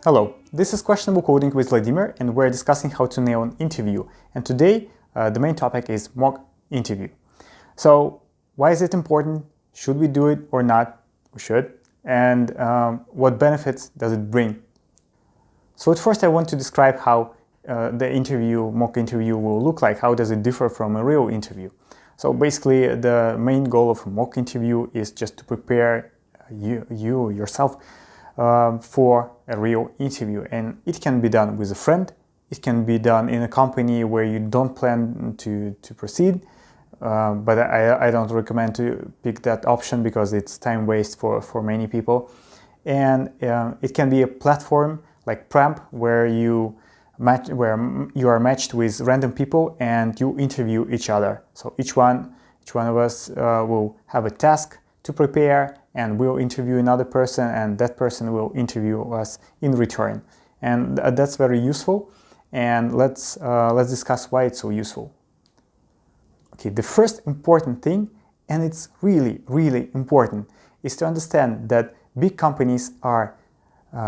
Hello, this is Questionable Coding with Vladimir, and we're discussing how to nail an interview. And today, the main topic is mock interview. So, why is it important? Should we do it or not? We should. And what benefits does it bring? So at first I want to describe how the mock interview will look like. How does it differ from a real interview? So basically, the main goal of a mock interview is just to prepare yourself for a real interview, and it can be done with a friend. It can be done in a company where you don't plan to proceed, but I don't recommend to pick that option because it's time waste for many people. And it can be a platform like Pramp where you are matched with random people and you interview each other. So each one of us will have a task to prepare, and we'll interview another person, and that person will interview us in return. And that's very useful. And let's discuss why it's so useful. Okay, the first important thing, and it's really, really important, is to understand that big companies are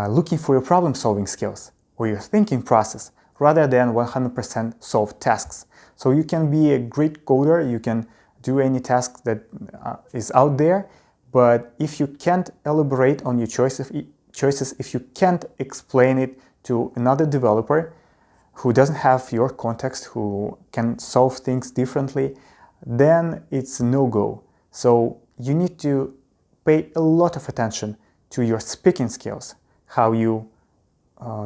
looking for your problem-solving skills or your thinking process rather than 100% solved tasks. So you can be a great coder, you can do any task that is out there, but if you can't elaborate on your choices, if you can't explain it to another developer who doesn't have your context, who can solve things differently, then it's a no-go. So you need to pay a lot of attention to your speaking skills, how you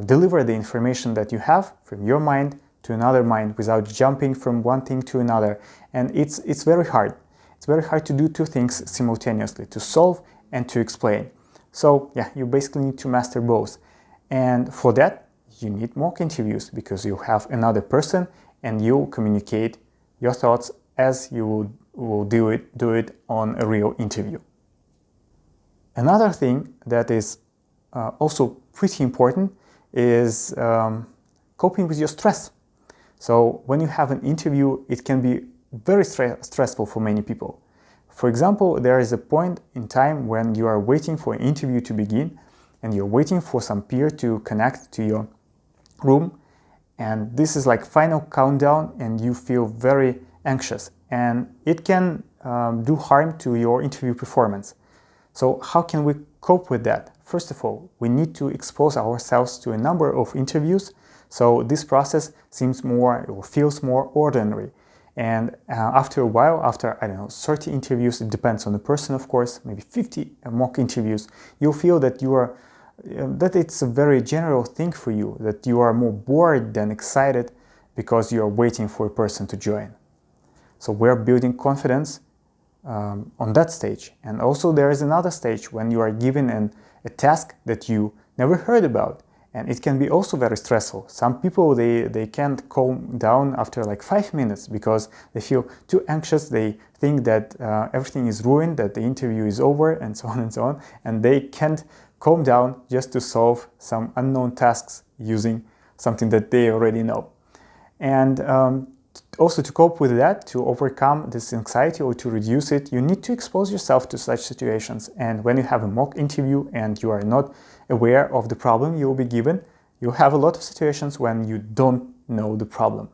deliver the information that you have from your mind to another mind without jumping from one thing to another. And it's very hard. It's very hard to do two things simultaneously, to solve and to explain. So yeah, you basically need to master both. And for that, you need mock interviews because you have another person and you communicate your thoughts as you will do it on a real interview. Another thing that is also pretty important is coping with your stress. So when you have an interview, it can be very stressful for many people. For example, there is a point in time when you are waiting for an interview to begin and you're waiting for some peer to connect to your room, and this is like final countdown and you feel very anxious, and it can do harm to your interview performance. So how can we cope with that? First of all, we need to expose ourselves to a number of interviews, so this process seems more or feels more ordinary. And after a while, after, 30 interviews, it depends on the person, of course, maybe 50 mock interviews, you'll feel that that it's a very general thing for you, that you are more bored than excited because you are waiting for a person to join. So we're building confidence on that stage. And also there is another stage when you are given a task that you never heard about. And it can be also very stressful. Some people, they can't calm down after like 5 minutes because they feel too anxious. They think that everything is ruined, that the interview is over, and so on and so on. And they can't calm down just to solve some unknown tasks using something that they already know. And also to cope with that, to overcome this anxiety or to reduce it, you need to expose yourself to such situations. And when you have a mock interview and you are not aware of the problem you will be given, you have a lot of situations when you don't know the problem.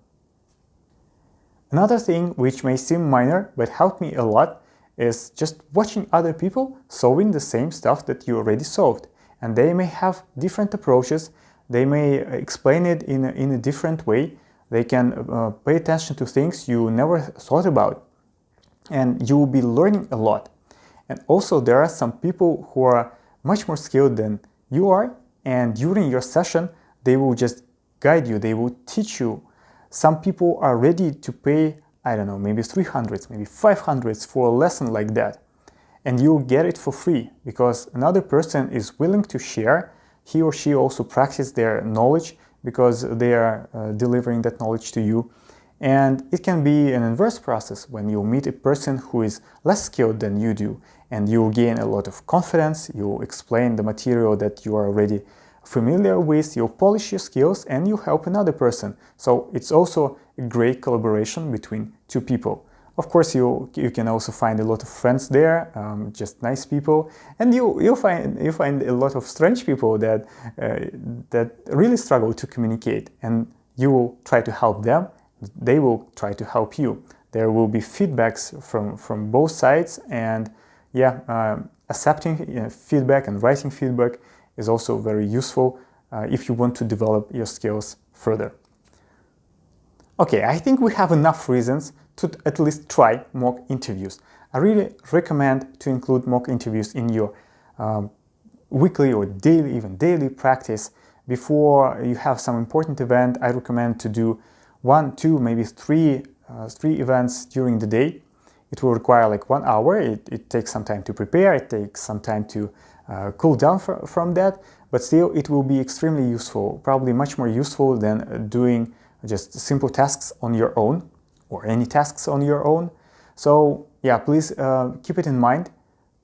Another thing which may seem minor but helped me a lot is just watching other people solving the same stuff that you already solved. And they may have different approaches, they may explain it in a different way, they can pay attention to things you never thought about, and you will be learning a lot. And also there are some people who are much more skilled than you are, and during your session they will just guide you, they will teach you. Some people are ready to pay, maybe 300, maybe 500 for a lesson like that, and you'll get it for free because another person is willing to share. He or she also practice their knowledge because they are delivering that knowledge to you. And it can be an inverse process when you meet a person who is less skilled than you do, and you gain a lot of confidence, you explain the material that you are already familiar with, you polish your skills, and you help another person. So it's also a great collaboration between two people. Of course, you can also find a lot of friends there, just nice people, and you find a lot of strange people that really struggle to communicate, and you will try to help them. They will try to help you. There will be feedbacks from both sides, and accepting feedback and writing feedback is also very useful if you want to develop your skills further. Okay, I think we have enough reasons to at least try mock interviews. I really recommend to include mock interviews in your weekly or daily, even daily practice. Before you have some important event, I recommend to do 1, 2, maybe 3 events during the day. It will require like 1 hour. It takes some time to prepare, it takes some time to cool down from that, but still it will be extremely useful, probably much more useful than doing just simple tasks on your own, or any tasks on your own. So yeah, please keep it in mind.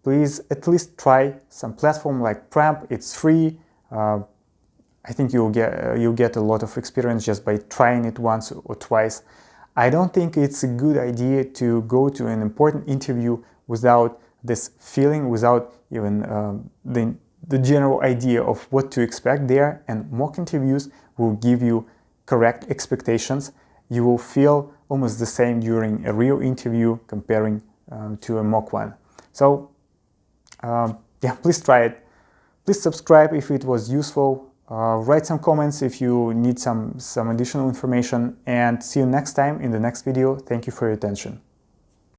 Please at least try some platform like Pramp. It's free. I think you'll get a lot of experience just by trying it once or twice. I don't think it's a good idea to go to an important interview without this feeling, without even the general idea of what to expect there, and mock interviews will give you correct expectations. You will feel almost the same during a real interview comparing to a mock one. So yeah, please try it. Please subscribe if it was useful. Write some comments if you need some additional information, and see you next time in the next video. Thank you for your attention.